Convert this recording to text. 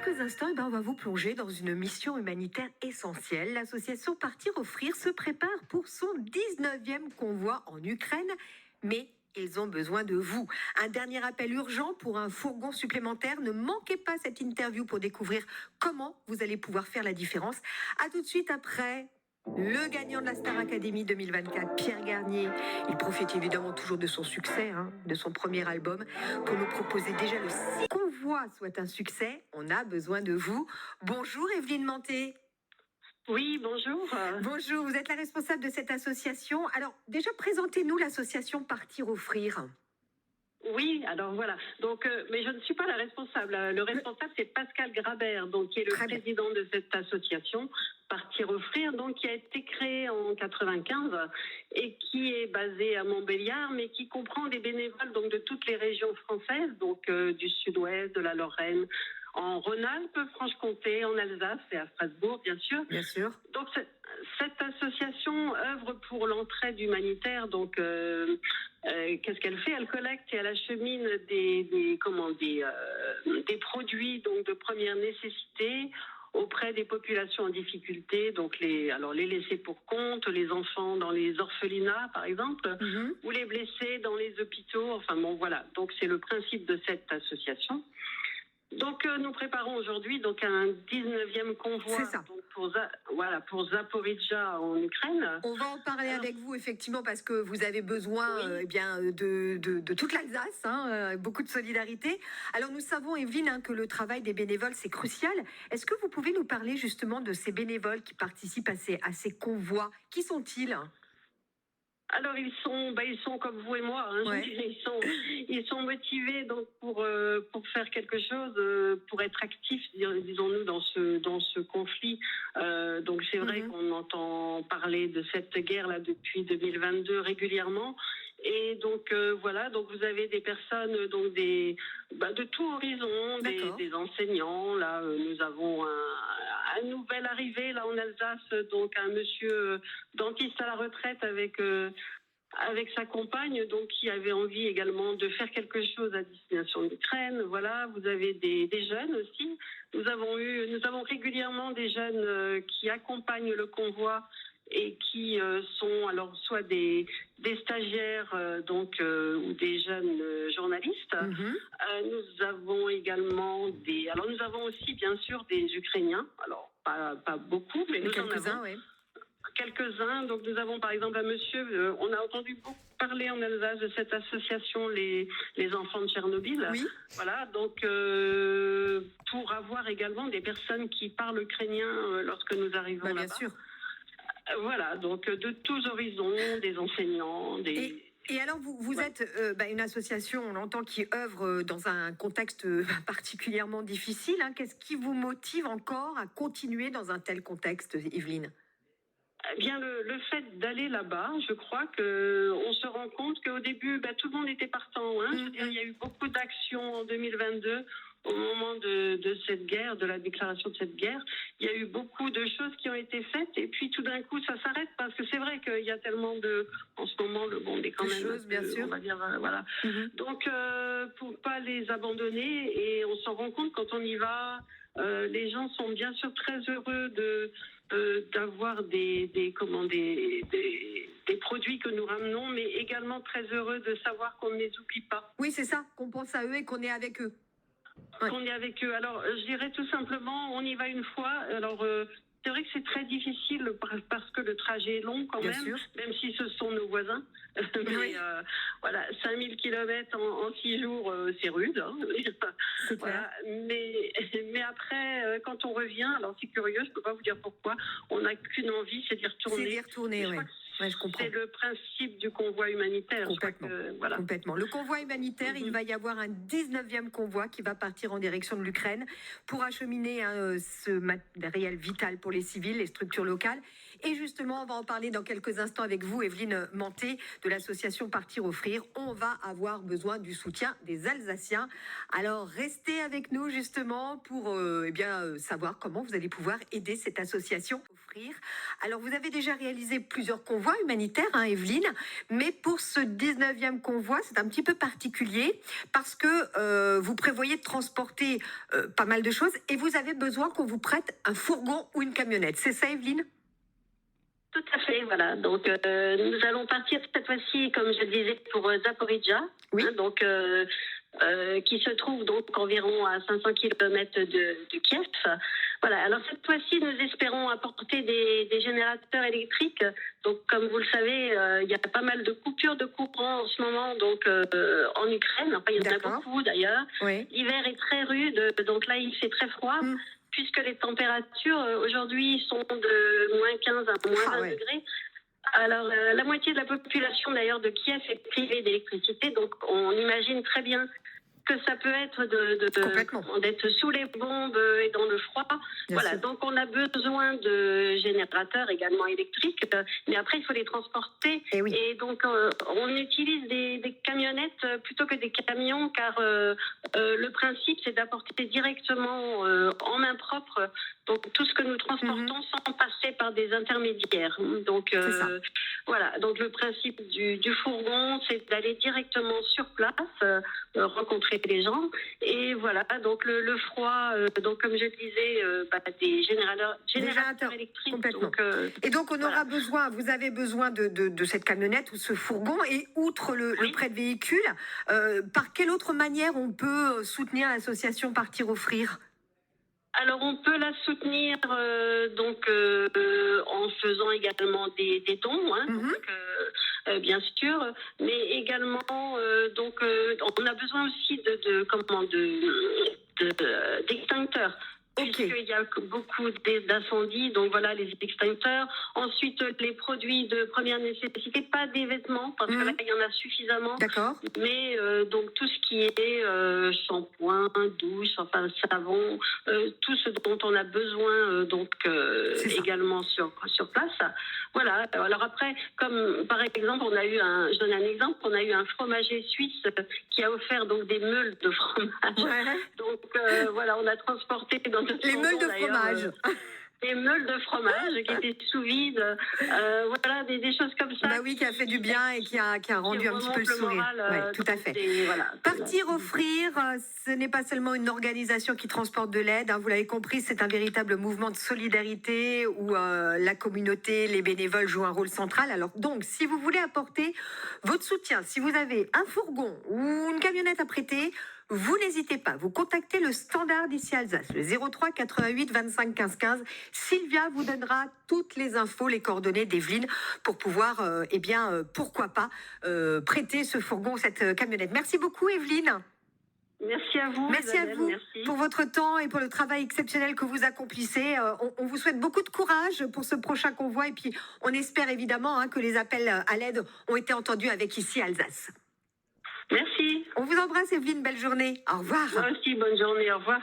quelques instants, on va vous plonger dans une mission humanitaire essentielle. L'association Partir Offrir se prépare pour son 19e convoi en Ukraine, mais ils ont besoin de vous. Un dernier appel urgent pour un fourgon supplémentaire. Ne manquez pas cette interview pour découvrir comment vous allez pouvoir faire la différence. À tout de suite après le gagnant de la Star Academy 2024, Pierre Garnier. Il profite évidemment toujours de son succès, de son premier album, pour nous proposer déjà le si convoi soit un succès. On a besoin de vous. Bonjour Evelyne Manté. Oui, bonjour. Bonjour, vous êtes la responsable de cette association. Alors déjà, présentez-nous l'association Partir Offrir. Oui, alors voilà. Donc, mais je ne suis pas la responsable. Le responsable, c'est Pascal Grabert, donc qui est le président de cette association Partir Offrir, donc qui a été créée en 95 et qui est basée à Montbéliard, mais qui comprend des bénévoles donc de toutes les régions françaises, donc du Sud-Ouest, de la Lorraine, en Rhône-Alpes, Franche-Comté, en Alsace et à Strasbourg, bien sûr. Bien sûr. Donc cette association œuvre pour l'entraide humanitaire. Donc qu'est-ce qu'elle fait? Elle collecte et elle achemine des produits donc de première nécessité auprès des populations en difficulté, donc les laissés pour compte, les enfants dans les orphelinats par exemple, ou les blessés dans les hôpitaux. Enfin bon, voilà. Donc c'est le principe de cette association. Donc nous préparons aujourd'hui donc un 19e convoi donc pour Zaporizhzhia en Ukraine. On va en parler avec vous effectivement parce que vous avez besoin de toute l'Alsace, beaucoup de solidarité. Alors nous savons Evelyne que le travail des bénévoles c'est crucial. Est-ce que vous pouvez nous parler justement de ces bénévoles qui participent à ces convois? Qui sont-ils? Alors ils sont comme vous et moi, ils sont motivés donc pour faire quelque chose, pour être actifs, disons-nous dans ce conflit. Donc c'est vrai qu'on entend parler de cette guerre là depuis 2022 régulièrement. Et donc voilà, donc vous avez des personnes donc de tout horizon, des enseignants. Là, nous avons un nouvel arrivé là en Alsace, donc un monsieur dentiste à la retraite avec sa compagne, donc qui avait envie également de faire quelque chose à destination de l'Ukraine. Voilà, vous avez des jeunes aussi. Nous avons régulièrement des jeunes qui accompagnent le convoi et qui sont alors soit des stagiaires ou des jeunes journalistes. Nous avons également nous avons aussi bien sûr des Ukrainiens. Alors pas beaucoup, mais nous en avons. Quelques-uns. Donc nous avons par exemple un monsieur, on a entendu beaucoup parler en Alsace de cette association les enfants de Tchernobyl. Oui. Voilà, donc pour avoir également des personnes qui parlent ukrainien lorsque nous arrivons là-bas. Bien sûr. Voilà, donc de tous horizons, des enseignants, Et alors, vous êtes une association, on l'entend, qui œuvre dans un contexte particulièrement difficile. Qu'est-ce qui vous motive encore à continuer dans un tel contexte, Evelyne? Eh bien, le fait d'aller là-bas, je crois qu'on se rend compte qu'au début, tout le monde était partant. Je veux dire, il y a eu beaucoup d'actions en 2022 au moment de cette guerre, de la déclaration de cette guerre. Il y a eu beaucoup de choses qui ont été faites et puis tout d'un coup, ça s'arrête parce que c'est vrai qu'il y a tellement en ce moment, le monde est quand même choses, bien sûr. On va dire, voilà. Donc, pour pas les abandonner, et on s'en rend compte quand on y va, les gens sont bien sûr très heureux d'avoir des produits que nous ramenons, mais également très heureux de savoir qu'on ne les oublie pas. Oui, c'est ça, qu'on pense à eux et qu'on est avec eux. Qu'on est avec eux. Alors, je dirais tout simplement, on y va une fois. Alors, c'est vrai que c'est très difficile parce que le trajet est long quand même si ce sont nos voisins. Mais voilà, 5000 km en 6 jours, c'est rude. Voilà. Mais après, quand on revient, alors c'est curieux, je ne peux pas vous dire pourquoi, on n'a qu'une envie, c'est d'y retourner. C'est d'y retourner, oui. Ouais, je comprends. C'est le principe du convoi humanitaire. Complètement. Le convoi humanitaire, il va y avoir un 19e convoi qui va partir en direction de l'Ukraine pour acheminer ce matériel vital pour les civils, les structures locales. Et justement, on va en parler dans quelques instants avec vous, Evelyne Manté, de l'association Partir Offrir. On va avoir besoin du soutien des Alsaciens. Alors, restez avec nous justement pour savoir comment vous allez pouvoir aider cette association Offrir. Alors, vous avez déjà réalisé plusieurs convois humanitaires, hein, Evelyne, mais pour ce 19e convoi, c'est un petit peu particulier parce que vous prévoyez de transporter pas mal de choses et vous avez besoin qu'on vous prête un fourgon ou une camionnette. C'est ça, Evelyne? Tout à fait, voilà. Donc, nous allons partir cette fois-ci, comme je le disais, pour Zaporizhzhia, oui. Qui se trouve donc environ à 500 km de Kiev. Voilà. Alors cette fois-ci, nous espérons apporter des générateurs électriques. Donc, comme vous le savez, il y a pas mal de coupures de courant en ce moment, donc en Ukraine. Enfin, il y en a beaucoup d'ailleurs. Oui. L'hiver est très rude, donc là, il fait très froid. Puisque les températures aujourd'hui sont de moins 15 à moins 20 degrés. Alors, la moitié de la population d'ailleurs de Kiev est privée d'électricité, donc on imagine très bien que ça peut être d'être sous les bombes et dans le froid. Voilà, donc on a besoin de générateurs également électriques, mais après il faut les transporter. Et donc on utilise des camionnettes plutôt que des camions, car le principe c'est d'apporter directement en main propre donc tout ce que nous transportons sans passer par des intermédiaires. Donc voilà, donc le principe du fourgon, c'est d'aller directement sur place, rencontrer les gens, et voilà, donc le froid, donc comme je disais, des générateurs électriques. Donc, et donc on aura besoin, vous avez besoin de cette camionnette ou ce fourgon, et outre le prêt de véhicule, par quelle autre manière on peut soutenir l'association Partir Offrir? Alors, on peut la soutenir en faisant également des dons, hein, bien sûr, mais également on a besoin aussi d'extincteurs. Puisqu'il y a beaucoup d'incendies, donc voilà les extincteurs. Ensuite, les produits de première nécessité, pas des vêtements, parce que là, il y en a suffisamment. D'accord. Mais donc tout ce qui est shampoing, douche, enfin savon, tout ce dont on a besoin également sur place. Voilà. Alors après, comme par exemple, je donne un exemple, on a eu un fromager suisse qui a offert donc des meules de fromage. Ouais. Donc voilà, on a transporté dans les meules de fromage. Des meules de fromage qui étaient sous vide, voilà, des choses comme ça. Bah oui, qui a fait du bien et qui a rendu un petit peu le sourire. Tout à fait. Partir Offrir, ce n'est pas seulement une organisation qui transporte de l'aide, hein, vous l'avez compris, c'est un véritable mouvement de solidarité où la communauté, les bénévoles jouent un rôle central. Alors donc, si vous voulez apporter votre soutien, si vous avez un fourgon ou une camionnette à prêter, vous n'hésitez pas, vous contactez le standard d'ici Alsace, le 03 88 25 15 15. Sylvia vous donnera toutes les infos, les coordonnées d'Evelyne pour pouvoir, pourquoi pas, prêter ce fourgon, cette camionnette. Merci beaucoup, Evelyne. Merci à vous. Merci Isabelle, à vous merci pour votre temps et pour le travail exceptionnel que vous accomplissez. On vous souhaite beaucoup de courage pour ce prochain convoi et puis on espère évidemment que les appels à l'aide ont été entendus avec ici Alsace. Merci. On vous embrasse, Evelyne. Belle journée. Au revoir. Moi aussi, bonne journée. Au revoir.